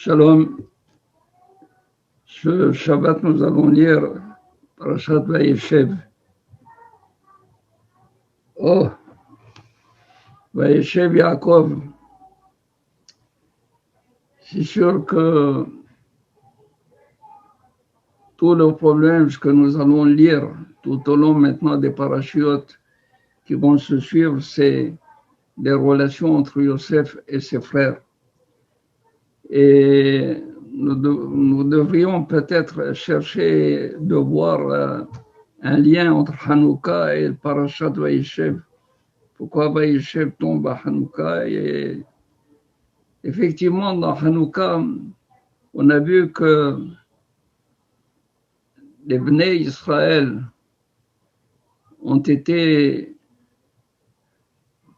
Shalom. Ce Shabbat, nous allons lire Parashat Vayeshev. Oh, Vayeshev Yaakov. C'est sûr que tous les problèmes que nous allons lire tout au long maintenant des parachutes qui vont se suivre, c'est des relations entre Yosef et ses frères. Et nous devrions peut-être chercher de voir un lien entre Hanouka et le parashat Vayeshev. Pourquoi Vayeshev tombe à Hanouka? Et effectivement, dans Hanouka, on a vu que les Bnei Israël ont été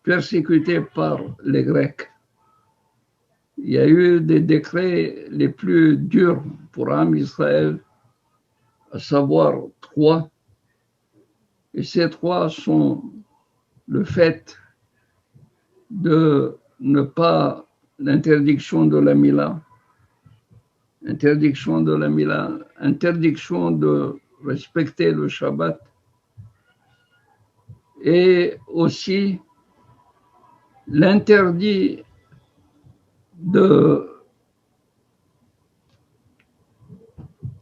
persécutés par les Grecs. Il y a eu des décrets les plus durs pour Am Israël, à savoir 3. Et ces 3 sont le fait de ne pas, l'interdiction de la Mila, interdiction de respecter le Shabbat, et aussi l'interdit de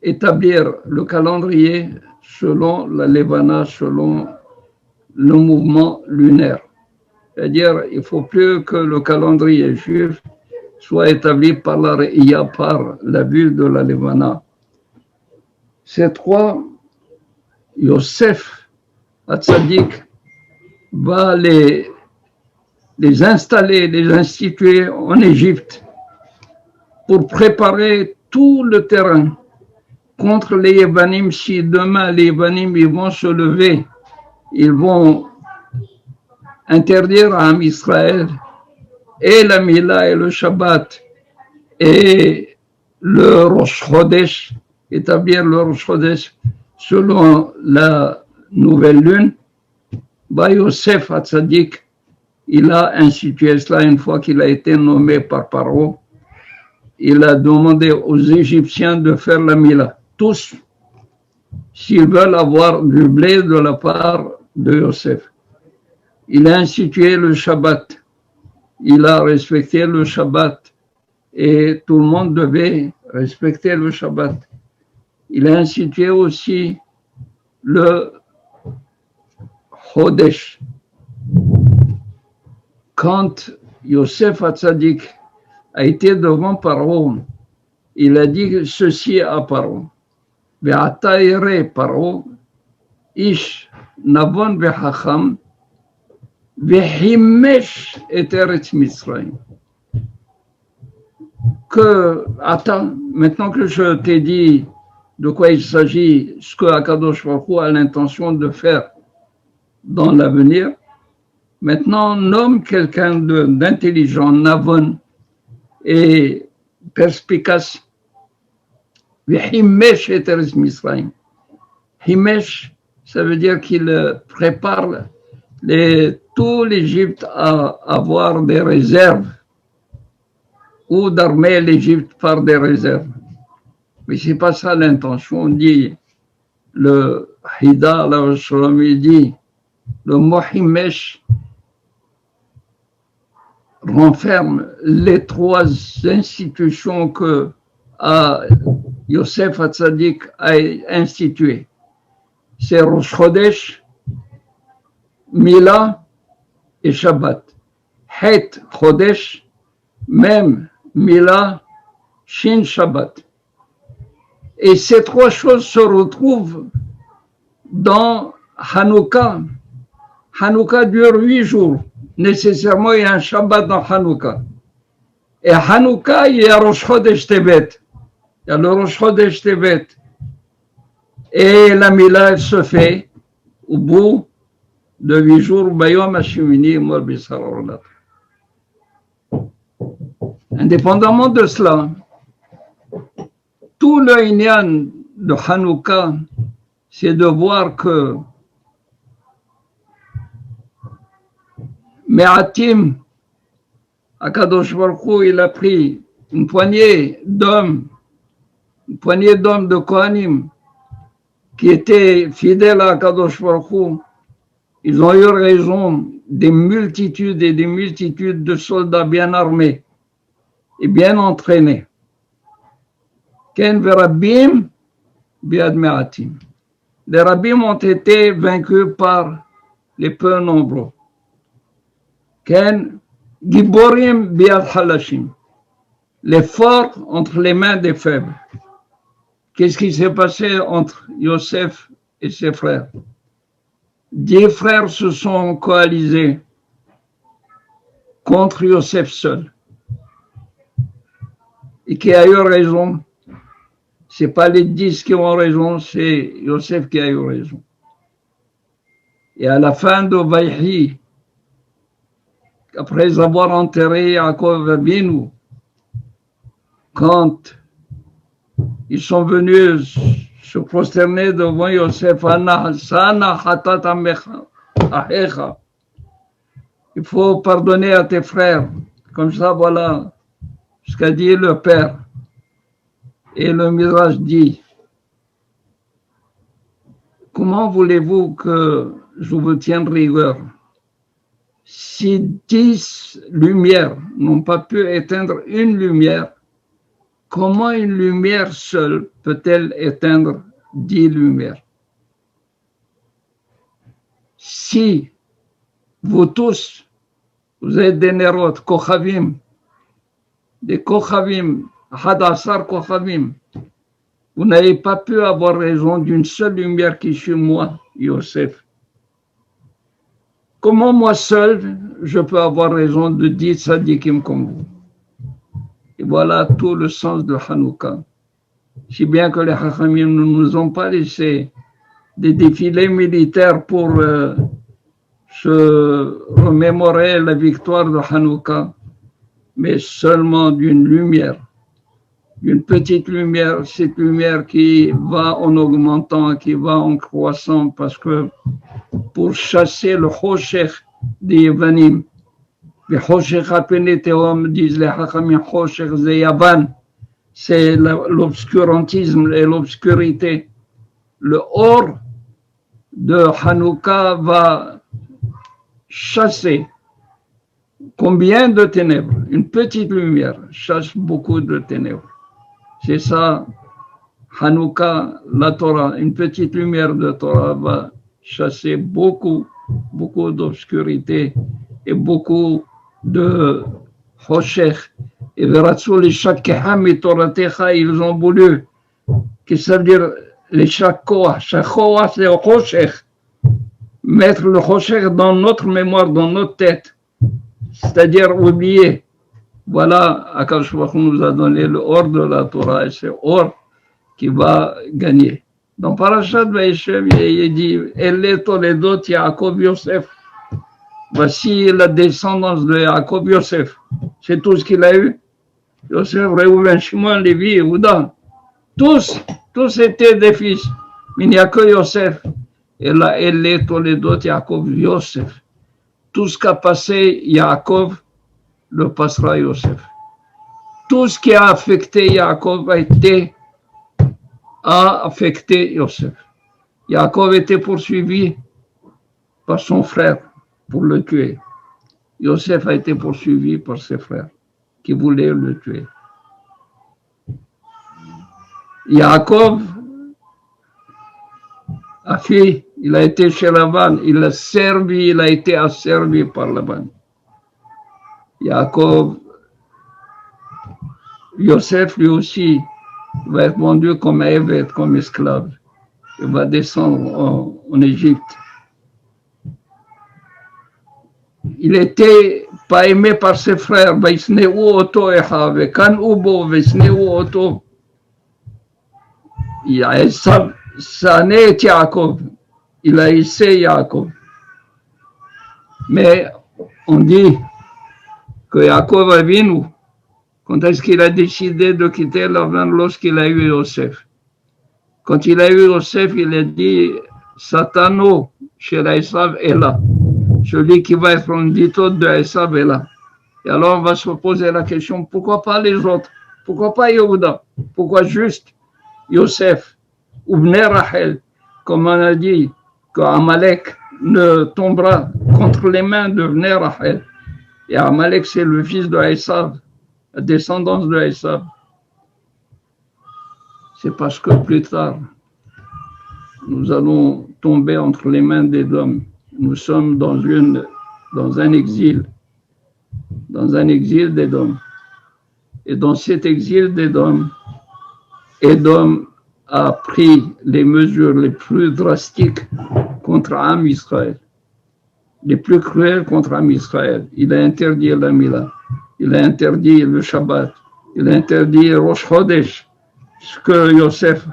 établir le calendrier selon la Levana, selon le mouvement lunaire. C'est-à-dire, il ne faut plus que le calendrier juif soit établi par la Re'iyah, par la vue de la Levana. Ces 3, Yosef Hatzadik va les installer, les instituer en Égypte pour préparer tout le terrain contre les Yévanim. Si demain les Yévanim ils vont se lever, ils vont interdire à Am Israël et la Mila et le Shabbat et le Rosh Chodesh, établir le Rosh Chodesh selon la nouvelle lune. Yosef Hatzadik, il a institué cela une fois qu'il a été nommé par Paro. Il a demandé aux Égyptiens de faire la Mila, tous, s'ils veulent avoir du blé de la part de Yosef. Il a institué le Shabbat, il a respecté le Shabbat et tout le monde devait respecter le Shabbat. Il a institué aussi le Chodesh. Quand Yosef Hatzadik a été devant Paro, il a dit ceci à Paro: Ve'ata yere Paro, ish navon ve'chacham, ve'himesh et eretz Mitzrayim. Que, attends, maintenant que je t'ai dit de quoi il s'agit, ce que Akadosh Baruch Hu a l'intention de faire dans l'avenir, maintenant nomme quelqu'un d'intelligent, navon et perspicace. Himesh et Eretz Misraïm. Himesh, ça veut dire qu'il prépare tout l'Égypte à avoir des réserves ou d'armer l'Égypte par des réserves. Mais c'est pas ça l'intention. On dit, le Hida, là, il dit, le mot Himesh renferme les 3 institutions que Yosef Hatzadik a instituées. C'est Rosh Chodesh, Mila et Shabbat. Het Chodesh, même Mila, Shin Shabbat. Et ces 3 choses se retrouvent dans Hanouka. Hanouka dure 8 jours. Nécessairement, il y a un Shabbat dans Hanouka. Et à Hanouka, il y a Rosh Chodesh Tevet. Il y a le Rosh Chodesh Tevet. Et la Mila, elle se fait au bout de 8 jours. Bayom Hashemini, Mor Bissar Orlat. Indépendamment de cela, tout le Inyan de Hanouka, c'est de voir que Me'atim, Akadosh Baruch Hu, il a pris une poignée d'hommes de Kohanim qui étaient fidèles à Kadosh Baruch Hu, ils ont eu raison des multitudes et des multitudes de soldats bien armés et bien entraînés. Ken verabim biad me'atim. Les rabbins ont été vaincus par les peu nombreux. Ken giborim biad halashim. Les forts entre les mains des faibles. Qu'est-ce qui s'est passé entre Yosef et ses frères? 10 frères se sont coalisés contre Yosef seul. Et qui a eu raison? Ce n'est pas les 10 qui ont raison, c'est Yosef qui a eu raison. Et à la fin de Vaïhi, après avoir enterré Yaakov Avinu, quand ils sont venus se prosterner devant Yosef, il faut pardonner à tes frères. Comme ça, voilà ce qu'a dit le père. Et le Midrash dit, comment voulez-vous que je vous tienne rigueur? Si 10 lumières n'ont pas pu éteindre une lumière, comment une lumière seule peut-elle éteindre 10 lumières? Si vous tous, vous êtes des Nerot, Kochavim, des Kochavim, Hadassar Kochavim, vous n'avez pas pu avoir raison d'une seule lumière qui suis moi, Yosef. Comment moi seul, je peux avoir raison de 10 sadikim comme vous? Et voilà tout le sens de Hanouka. Si bien que les Chachamim ne nous ont pas laissé des défilés militaires pour se remémorer la victoire de Hanouka, mais seulement d'une lumière, d'une petite lumière, cette lumière qui va en augmentant, qui va en croissant, parce que pour chasser le Choshech des Yevanim, les Choshech apeneteom, disent les Chachamim, Choshech c'est Yavan, c'est l'obscurantisme et l'obscurité. Le or de Hanouka va chasser combien de ténèbres? Une petite lumière chasse beaucoup de ténèbres. C'est ça, Hanouka, la Torah, une petite lumière de Torah va chasser beaucoup d'obscurité et beaucoup de Choshech. Et les Shakeham Toratecha, ils ont voulu, que ça veut dire les Shakoah. Shakoah, c'est le Choshech. Mettre le Choshech dans notre mémoire, dans notre tête. C'est-à-dire oublier. Voilà, Akadosh Baruch Hu nous a donné le or de la Torah, et c'est or qui va gagner. Dans Parashat Vaïshev, il dit Elle Toledot Yaakov Yosef. Voici la descendance de Yaakov Yosef. C'est tout ce qu'il a eu. Yosef, Reuven, Shimon, Lévi, Yehuda. Tous étaient des fils. Mais il n'y a que Yosef. Et là, Elle Toledot Yaakov Yosef. Tout ce qu'a passé Yaakov, le passera Yosef. Tout ce qui a affecté Yaakov a affecté Yosef. Yaakov était poursuivi par son frère pour le tuer. Yosef a été poursuivi par ses frères qui voulaient le tuer. Yaakov a fait, il a été chez Laban, il a servi, il a été asservi par Laban. Yaakov, Yosef lui aussi va être vendu comme évêque, comme esclave. Il va descendre en Égypte. Il n'était pas aimé par ses frères. Ça n'est Yaakov. Il a essayé Yaakov. Mais on dit que Yaakov Avinu, quand est-ce qu'il a décidé de quitter Lavan? Lorsqu'il a eu Yosef. Quand il a eu Yosef, il a dit Satano chez Esav est là. Celui qui va être en dito de Esav est là. Et alors on va se poser la question, pourquoi pas les autres? Pourquoi pas Yehuda? Pourquoi juste Yosef ou Bnei Rachel, comme on a dit, qu'Amalek ne tombera contre les mains de Bnei Rachel. Et Amalek, c'est le fils de Esav, la descendance de Esav. C'est parce que plus tard, nous allons tomber entre les mains d'Édom. Nous sommes dans un exil d'Édom. Et dans cet exil d'Édom, Édom a pris les mesures les plus drastiques contre Am Israël, les plus cruelles contre Am Israël. Il a interdit la Mila, il a interdit le Shabbat, il a interdit Rosh Chodesh, ce que Yosef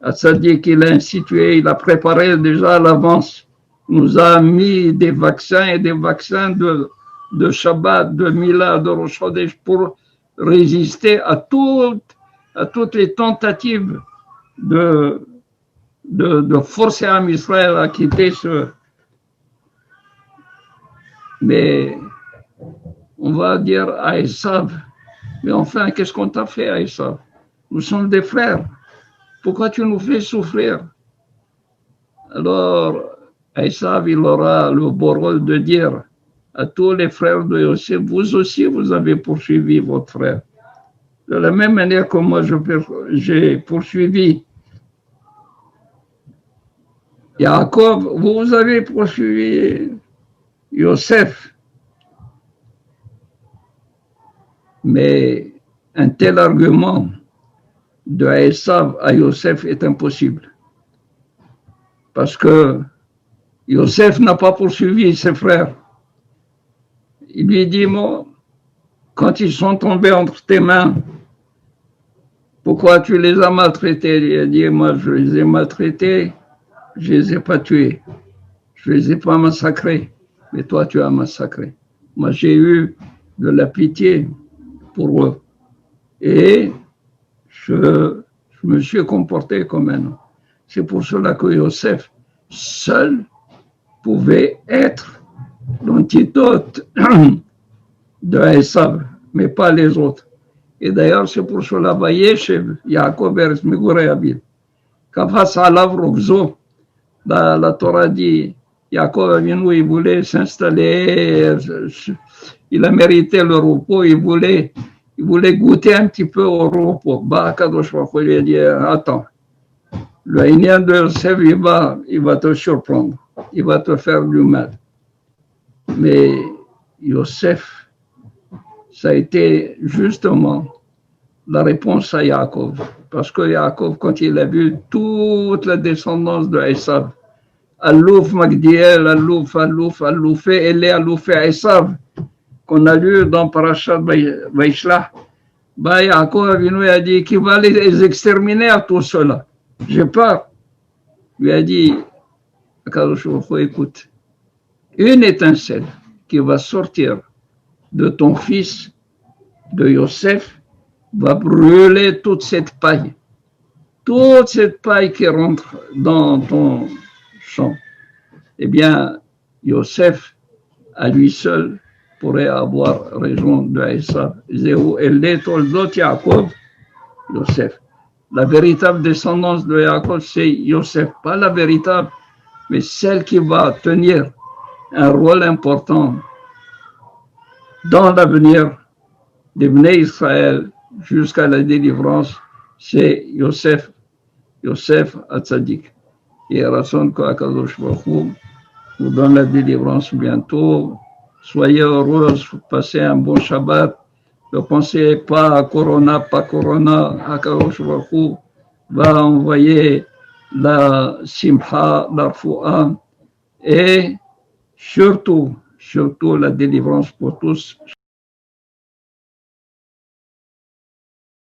Hatzadik il a institué, il a préparé déjà à l'avance, nous a mis des vaccins et des vaccins de Shabbat, de Mila, de Rosh Chodesh pour résister à toutes les tentatives de forcer Am Israël à quitter ce. Mais on va dire à Esav, mais enfin, qu'est-ce qu'on t'a fait à Esav? Nous sommes des frères. Pourquoi tu nous fais souffrir? Alors, Esav, il aura le beau rôle de dire à tous les frères de Yosef, vous aussi, vous avez poursuivi votre frère. De la même manière que moi, j'ai poursuivi Yaakov, vous avez poursuivi Yosef. Mais un tel argument de Esav à Yosef est impossible. Parce que Yosef n'a pas poursuivi ses frères. Il lui dit, moi, quand ils sont tombés entre tes mains, pourquoi tu les as maltraités? Il a dit, moi, je les ai maltraités, je ne les ai pas tués. Je ne les ai pas massacrés, mais toi, tu as massacré. Moi, j'ai eu de la pitié pour eux. Et je me suis comporté comme un homme. C'est pour cela que Yosef, seul, pouvait être l'antidote de Esav, mais pas les autres. Et d'ailleurs, c'est pour cela, Vayeshev, Yaakov Eretz Migurei Aviv. Kafas alav rogzo, la Torah dit, Yaakov Avinu, il voulait s'installer, il a mérité le repos, il voulait goûter un petit peu au repos. Bah, Kadosh Baruch Hu lui a dit, attends, le Haïnien de Yosef, il va te surprendre, il va te faire du mal. Mais Yosef, ça a été justement la réponse à Yaakov. Parce que Yaakov, quand il a vu toute la descendance de Esav, Alouf Magdiel, Aloufé, Elé, Aloufé, Esav, qu'on a lu dans Parashat Vaishlah, bah, Yaakov a dit qu'il va les exterminer à tout cela. J'ai peur. Il lui a dit, écoute, une étincelle qui va sortir de ton fils, de Yosef, va brûler toute cette paille qui rentre dans ton champ. Eh bien, Yosef, à lui seul, pourrait avoir raison de Esav. Yosef. La véritable descendance de Yaakov, c'est Yosef. Pas la véritable, mais celle qui va tenir un rôle important dans l'avenir des Bnei Israël jusqu'à la délivrance, c'est Yosef Hatzadik. Et Rasson qu'Akadosh Baruch Hu vous donne la délivrance bientôt. Soyez heureux, passez un bon Shabbat. Ne pensez pas à Corona, pas Corona. Akadosh Baruch Hu va envoyer la Simcha, la Foua et surtout la délivrance pour tous.